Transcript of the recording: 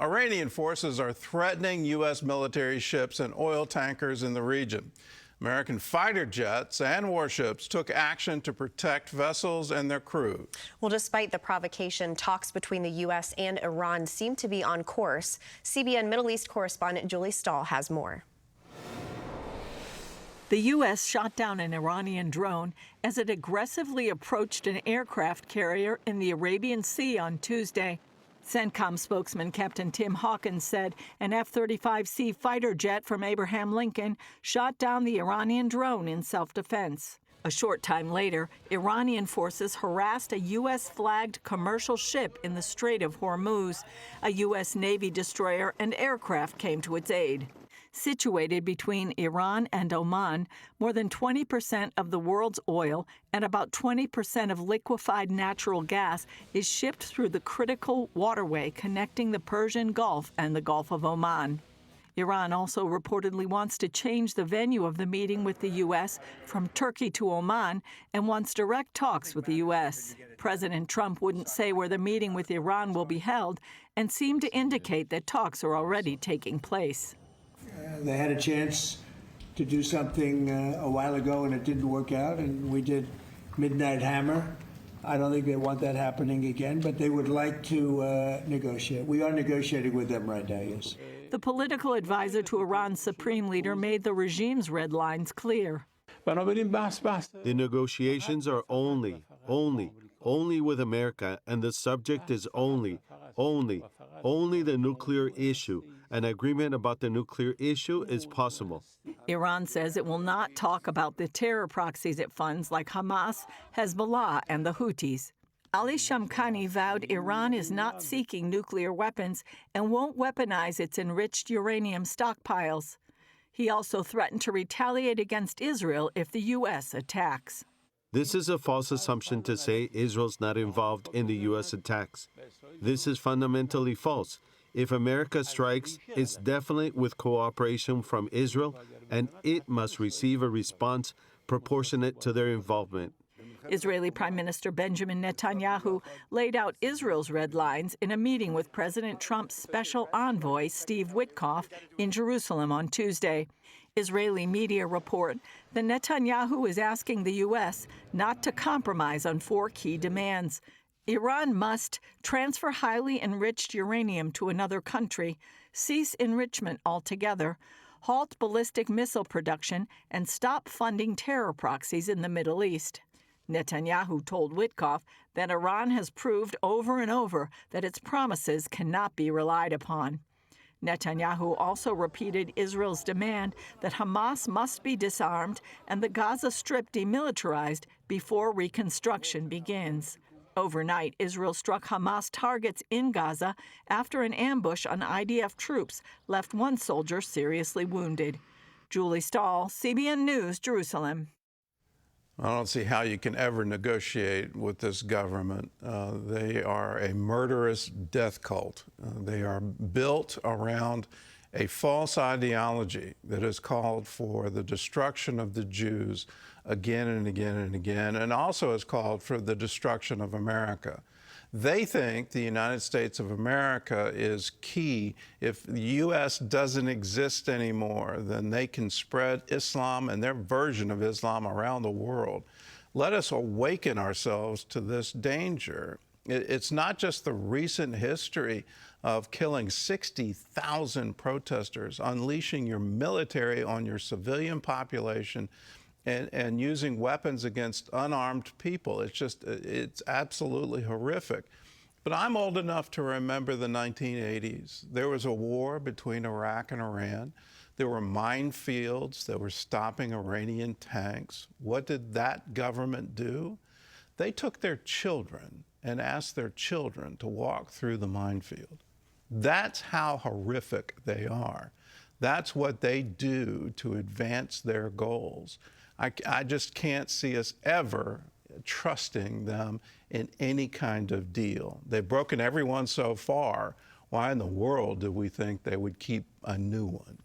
Iranian forces are threatening U.S. military ships and oil tankers in the region. American fighter jets and warships took action to protect vessels and their crews. Well, despite the provocation, talks between the U.S. and Iran seem to be on course. CBN Middle East correspondent Julie Stahl has more. The U.S. shot down an Iranian drone as it aggressively approached an aircraft carrier in the Arabian Sea on Tuesday. CENTCOM Spokesman Capt. Tim Hawkins said an F-35C fighter jet from Abraham Lincoln shot down the Iranian drone in self-defense. A short time later, Iranian forces harassed a U.S.-flagged commercial ship in the Strait of Hormuz. A U.S. Navy destroyer and aircraft came to its aid. Situated between Iran and Oman, more than 20% of the world's oil and about 20% of liquefied natural gas is shipped through the critical waterway connecting the Persian Gulf and the Gulf of Oman. Iran also reportedly wants to change the venue of the meeting with the U.S. from Turkey to Oman and wants direct talks with the U.S. President Trump wouldn't say where the meeting with Iran will be held and seemed to indicate that talks are already taking place. They had a chance to do something a while ago, and it didn't work out, and we did Midnight Hammer. I don't think they want that happening again, but they would like to negotiate. We are negotiating with them right now, yes. The political advisor to Iran's supreme leader made the regime's red lines clear. The negotiations are only with America, and the subject is only the nuclear issue. An agreement about the nuclear issue is possible. Iran says it will not talk about the terror proxies it funds like Hamas, Hezbollah, and the Houthis. Ali Shamkhani vowed Iran is not seeking nuclear weapons and won't weaponize its enriched uranium stockpiles. He also threatened to retaliate against Israel if the U.S. attacks. This is a false assumption to say Israel's not involved in the U.S. attacks. This is fundamentally false. If America strikes, it's definitely with cooperation from Israel, and it must receive a response proportionate to their involvement. Israeli Prime Minister Benjamin Netanyahu laid out Israel's red lines in a meeting with President Trump's special envoy, Steve Witkoff, in Jerusalem on Tuesday. Israeli media report that Netanyahu is asking the U.S. not to compromise on 4 key demands. Iran must transfer highly enriched uranium to another country, cease enrichment altogether, halt ballistic missile production, and stop funding terror proxies in the Middle East. Netanyahu told Witkoff that Iran has proved over and over that its promises cannot be relied upon. Netanyahu also repeated Israel's demand that Hamas must be disarmed and the Gaza Strip demilitarized before reconstruction begins. Overnight, Israel struck Hamas targets in Gaza after an ambush on IDF troops left 1 soldier seriously wounded. Julie Stahl, CBN News, Jerusalem. I don't see how you can ever negotiate with this government. They are a murderous death cult. They are built around a false ideology that has called for the destruction of the Jews again and again and again, and also has called for the destruction of America. They think the United States of America is key. If the U.S. doesn't exist anymore, then they can spread Islam and their version of Islam around the world. Let us awaken ourselves to this danger. It's not just the recent history of killing 60,000 protesters, unleashing your military on your civilian population, and using weapons against unarmed people. It's absolutely horrific. But I'm old enough to remember the 1980s. There was a war between Iraq and Iran. There were minefields that were stopping Iranian tanks. What did that government do? They took their children and asked their children to walk through the minefield. That's how horrific they are. That's what they do to advance their goals. I just can't see us ever trusting them in any kind of deal. They've broken everyone so far. Why in the world do we think they would keep a new one?